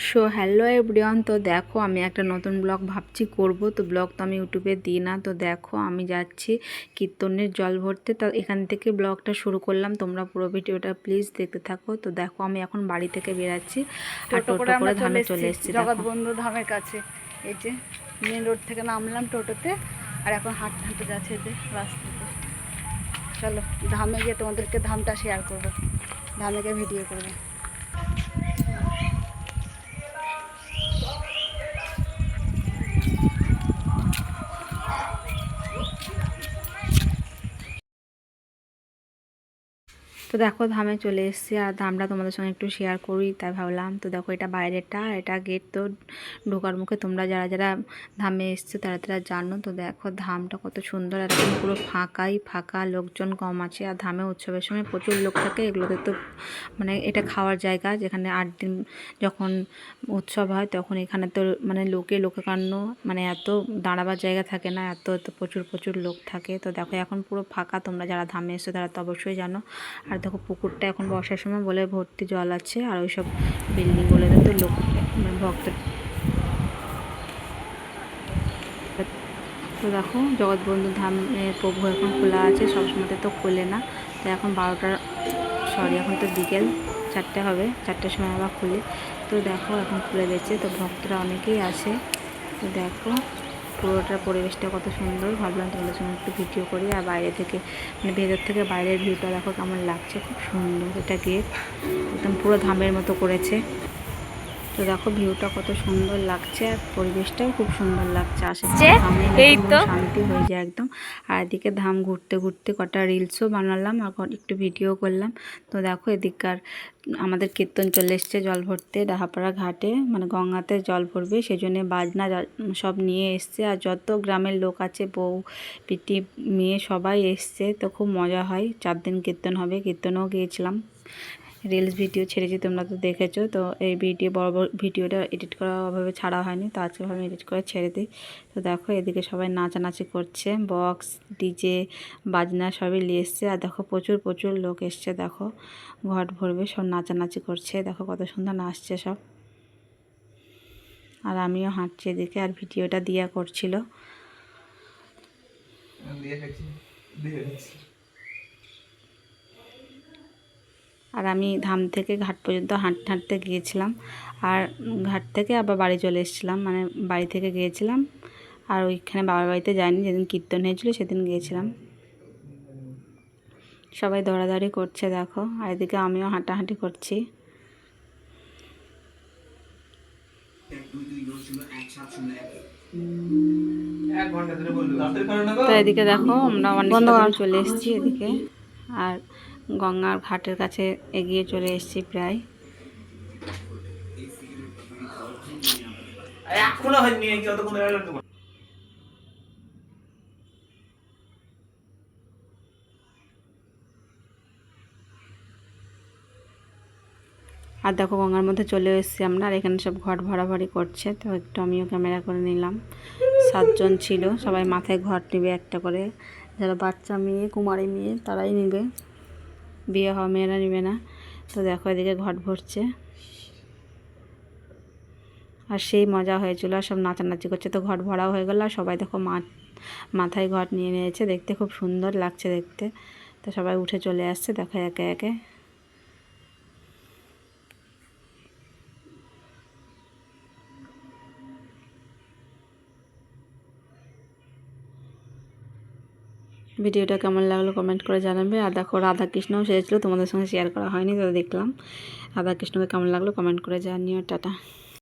So hello everyone. তো দেখো আমি একটা নতুন ব্লগ ভাবছি করব। তো ব্লগ তো আমি ইউটিউবে দিই না। তো দেখো আমি যাচ্ছি কীর্তনের জল ভরতে। তো এখান থেকে ব্লগটা শুরু করলাম, তোমরা পুরো ভিডিওটা প্লিজ দেখতে থাকো। তো দেখো আমি এখন বাড়ি থেকে বেরাচ্ছি আর টোটো করে ধামে চলে এসেছি জগৎবন্ধু ধামের কাছে। এই যে মেন রোড থেকে নামলাম টোটোতে, আর এখন হাঁটতে হাঁটতে যাচ্ছে যে রাস্তাতে। চলো ধামে গিয়ে তোমাদেরকে ধামটা শেয়ার করবো, ধামে গিয়ে ভিডিও করবো। তো দেখো ধামে চলে এসেছি আর ধামটা তোমাদের সঙ্গে একটু শেয়ার করি তাই ভাবলাম। তো দেখো এটা বাইরেটা, এটা গেট। তো ঢোকার মুখে তোমরা যারা যারা ধামে এসছো তারা তারা জানো। তো দেখো ধামটা কত সুন্দর, একদম পুরো ফাঁকাই ফাঁকা, লোকজন কম আছে। আর ধামে উৎসবের সময় প্রচুর লোক থাকে। এগুলোতে তো মানে এটা খাওয়ার জায়গা, যেখানে 8 দিন যখন উৎসব হয় তখন এখানে তো মানে লোকারণ্য, মানে এত দাঁড়াবার জায়গা থাকে না, এত প্রচুর প্রচুর লোক থাকে। তো দেখো এখন পুরো ফাঁকা, তোমরা যারা ধামে এসছো তারা তো অবশ্যই জানো। আর দেখো পুকুরটা এখন বর্ষার সময় বলে ভর্তি জল আছে, আর ওইসব বিল্ডিংগুলোতে তো লোক মানে ভক্ত। তো দেখো জগৎবন্ধু ধামের প্রভু এখন খোলা আছে, সবসময় তো খোলে না। তো এখন 12টা, সরি এখন তো বিকেল 4টে হবে, 4টের সময় আবার খুলে। তো দেখো এখন খুলে দিচ্ছে। তো ভক্তরা অনেকেই আসে। তো দেখো পুরোটার পরিবেশটা কত সুন্দর, ভাবলাম তোমাদের সঙ্গে একটু ভিডিও করি। আর বাইরে থেকে মানে ভেতর থেকে বাইরের ভিউটা দেখো কেমন লাগছে, খুব সুন্দর। এটা গেট একদম পুরো ধামের মতো করেছে। তো দেখো ভিউটা কত সুন্দর লাগছে, আর পরিবেশটাও খুব সুন্দর লাগছে। আশেপাশে ধামে শান্তি হয়ে যায় একদম। আর এদিকে ধাম ঘুরতে ঘুরতে কটা রিলসও বানালাম আর একটু ভিডিও করলাম। তো দেখো এদিককার আমাদের কীর্তন চলে এসছে জল ভরতে ডাহাপাড়া ঘাটে, মানে গঙ্গাতে জল ভরবে, সেই জন্যে বাজনা সব নিয়ে এসছে। আর যত গ্রামের লোক আছে, বউ পিটি মেয়ে সবাই এসছে। তো খুব মজা হয়, 4 দিন কীর্তন হবে। কীর্তনেও গিয়েছিলাম, রিলস ভিডিও ছেড়েছি, তোমরা তো দেখেছো। তো এই বড় ভিডিওটা এডিট করা ওভাবে ছাড়া হয়নি, তো আজকে ভাবে এডিট করে ছেড়ে দিই। তো দেখো এদিকে সবাই নাচানাচি করছে, বক্স ডিজে বাজনা সবই নিয়ে এসছে। আর দেখো প্রচুর প্রচুর লোক এসছে, দেখো ঘট ভরবে, সব নাচানাচি করছে। দেখো কত সুন্দর নাচছে সব। আর আমিও হাঁটছি এদিকে, আর ভিডিওটা দিয়া করছিল। আর আমি ধাম থেকে ঘাট পর্যন্ত হাঁটতে হাঁটতে গিয়েছিলাম, আর ঘাট থেকে আবার বাড়ি চলে এসেছিলাম, মানে বাড়ি থেকে গিয়েছিলাম। আর ওইখানে বাবার বাড়িতে যাইনি, যেদিন কীর্তন হয়েছিল সেদিন গিয়েছিলাম। সবাই দৌড়াদৌড়ি করছে দেখো, আর এদিকে আমিও হাঁটাহাঁটি করছি। তো এদিকে দেখো আমরা অনেকটা দূর চলে এসেছি এদিকে, আর গঙ্গার ঘাটের কাছে এগিয়ে চলে এসেছি প্রায়। আর দেখো গঙ্গার মধ্যে চলে এসেছি আমরা, আর এখানে সব ঘট ভরাভরি করছে। তো একটু আমিও ক্যামেরা করে নিলাম। 7 জন ছিল, সবাই মাথায় ঘট নেবে একটা করে। যারা বাচ্চা মেয়ে, কুমারী মেয়ে তারাই নেবে, বিয়ে হওয়া মেয়েরা নেবে না। তো দেখো এদিকে ঘট ভরছে, আর সেই মজা হয়েছিল, আর সব নাচানাচি করছে। তো ঘট ভরাও হয়ে গেল, আর সবাই দেখো মাথায় ঘট নিয়ে নিয়েছে, দেখতে খুব সুন্দর লাগছে দেখতে। তো সবাই উঠে চলে আসছে দেখো একে একে। ভিডিওটা কেমন লাগলো কমেন্ট করে জানাবে। আর দেখো রাধাকৃষ্ণও সেজেছিলো, তোমাদের সঙ্গে শেয়ার করা হয়নি, তো দেখলাম। রাধাকৃষ্ণকে কেমন লাগলো কমেন্ট করে জানিও। টাটা।